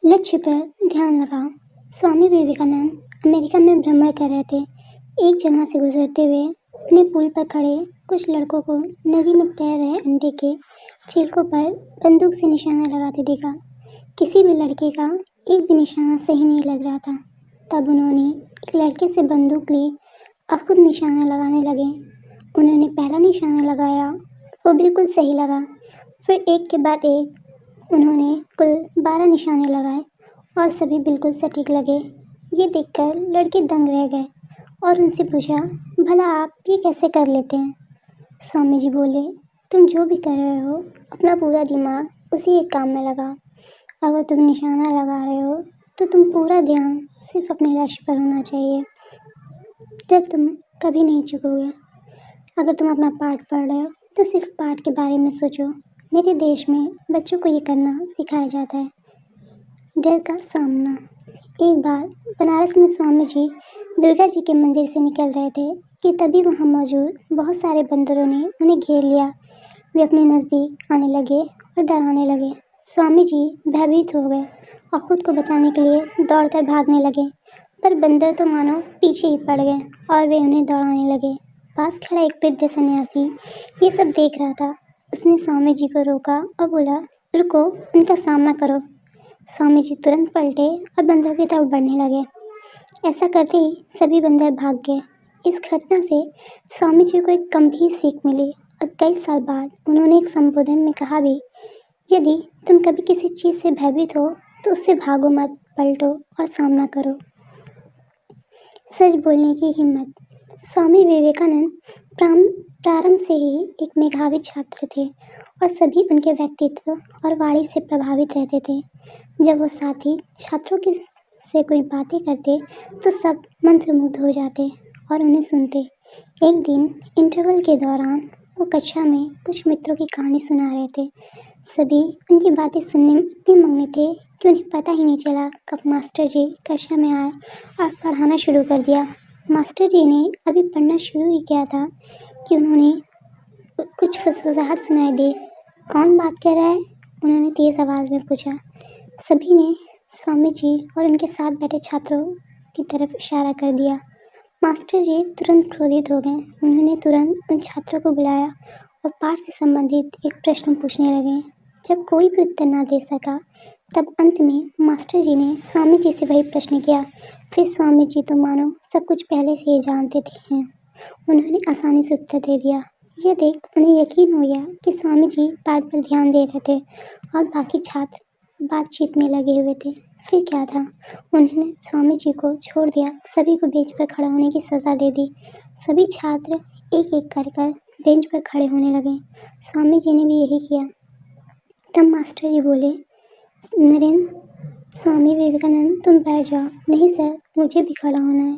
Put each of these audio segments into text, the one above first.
लक्ष्य पर ध्यान लगाओ। स्वामी विवेकानंद अमेरिका में भ्रमण कर रहे थे। एक जगह से गुजरते हुए उन्हें पुल पर खड़े कुछ लड़कों को नदी में तैर रहे अंडे के छिलकों पर बंदूक से निशाना लगाते देखा। किसी भी लड़के का एक भी निशाना सही नहीं लग रहा था। तब उन्होंने एक लड़के से बंदूक ली और खुद निशाना लगाने लगे। उन्होंने पहला निशाना लगाया, वो बिल्कुल सही लगा। फिर एक के बाद एक उन्होंने कुल 12 निशाने लगाए और सभी बिल्कुल सटीक लगे। ये देखकर लड़के दंग रह गए और उनसे पूछा, भला आप ये कैसे कर लेते हैं? स्वामी जी बोले, तुम जो भी कर रहे हो अपना पूरा दिमाग उसी एक काम में लगाओ। अगर तुम निशाना लगा रहे हो तो तुम पूरा ध्यान सिर्फ अपने लक्ष्य पर होना चाहिए। जब तुम कभी नहीं चूकोगे। अगर तुम अपना पाठ पढ़ रहे हो तो सिर्फ पाठ के बारे में सोचो। मेरे देश में बच्चों को ये करना सिखाया जाता है। डर का सामना। एक बार बनारस में स्वामी जी दुर्गा जी के मंदिर से निकल रहे थे कि तभी वहाँ मौजूद बहुत सारे बंदरों ने उन्हें घेर लिया। वे अपने नज़दीक आने लगे और डराने लगे। स्वामी जी भयभीत हो गए और खुद को बचाने के लिए दौड़कर भागने लगे, पर बंदर तो मानो पीछे ही पड़ गए और वे उन्हें दौड़ाने लगे। पास खड़ा एक वृद्ध सन्यासी ये सब देख रहा था। उसने स्वामी जी को रोका और बोला, रुको, उनका सामना करो। स्वामी जी तुरंत पलटे और बंदरों की तरफ बढ़ने लगे। ऐसा करते ही सभी बंदर भाग गए। इस घटना से स्वामी जी को एक गंभीर सीख मिली और कई साल बाद उन्होंने एक संबोधन में कहा भी, यदि तुम कभी किसी चीज़ से भयभीत हो तो उससे भागो मत, पलटो और सामना करो। सच बोलने की हिम्मत। स्वामी विवेकानंद प्रारंभ से ही एक मेधावी छात्र थे और सभी उनके व्यक्तित्व और वाणी से प्रभावित रहते थे। जब वो साथी छात्रों की से कुछ बातें करते तो सब मंत्रमुग्ध हो जाते और उन्हें सुनते। एक दिन इंटरवल के दौरान वो कक्षा में कुछ मित्रों की कहानी सुना रहे थे। सभी उनकी बातें सुनने में इतने मग्न थे कि उन्हें पता ही नहीं चला कब मास्टर जी कक्षा में आए और पढ़ाना शुरू कर दिया। मास्टर जी ने अभी पढ़ना शुरू ही किया था कि उन्होंने कुछ फुसफुसाहट सुनाई दी। कौन बात कर रहा है? उन्होंने तेज़ आवाज़ में पूछा। सभी ने स्वामी जी और उनके साथ बैठे छात्रों की तरफ इशारा कर दिया। मास्टर जी तुरंत क्रोधित हो गए। उन्होंने तुरंत उन छात्रों को बुलाया और पाठ से संबंधित एक प्रश्न पूछने लगे। जब कोई भी उत्तर ना दे सका तब अंत में मास्टर जी ने स्वामी जी से वही प्रश्न किया। फिर स्वामी जी तो मानो सब कुछ पहले से ही जानते थे। उन्होंने आसानी से उत्तर दे दिया। यह देख उन्हें यकीन हो गया कि स्वामी जी पाठ पर ध्यान दे रहे थे और बाकी छात्र बातचीत में लगे हुए थे। फिर क्या था, उन्होंने स्वामी जी को छोड़ दिया। सभी को बेंच पर खड़ा होने की सज़ा दे दी। सभी छात्र एक एक कर बेंच पर खड़े होने लगे। स्वामी जी ने भी यही किया। तब मास्टर जी बोले, नरेंद्र, स्वामी विवेकानंद तुम बैठ जाओ। नहीं सर, मुझे भी खड़ा होना है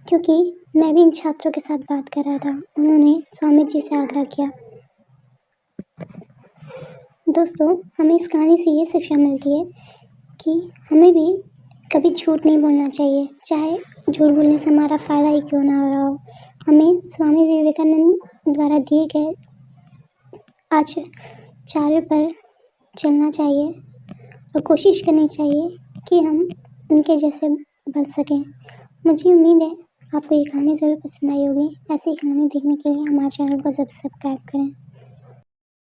क्योंकि मैं भी इन छात्रों के साथ बात कर रहा था। उन्होंने स्वामी जी से आग्रह किया। दोस्तों, हमें इस कहानी से ये शिक्षा मिलती है कि हमें भी कभी झूठ नहीं बोलना चाहिए, चाहे झूठ बोलने से हमारा फ़ायदा ही क्यों ना हो रहा हो। हमें स्वामी विवेकानंद द्वारा दिए गए आचार्यों पर चलना चाहिए और कोशिश करनी चाहिए कि हम उनके जैसे बन सकें। मुझे उम्मीद है आपको ये कहानी ज़रूर पसंद आई होगी। ऐसी कहानी देखने के लिए हमारे चैनल को सब्सक्राइब करें।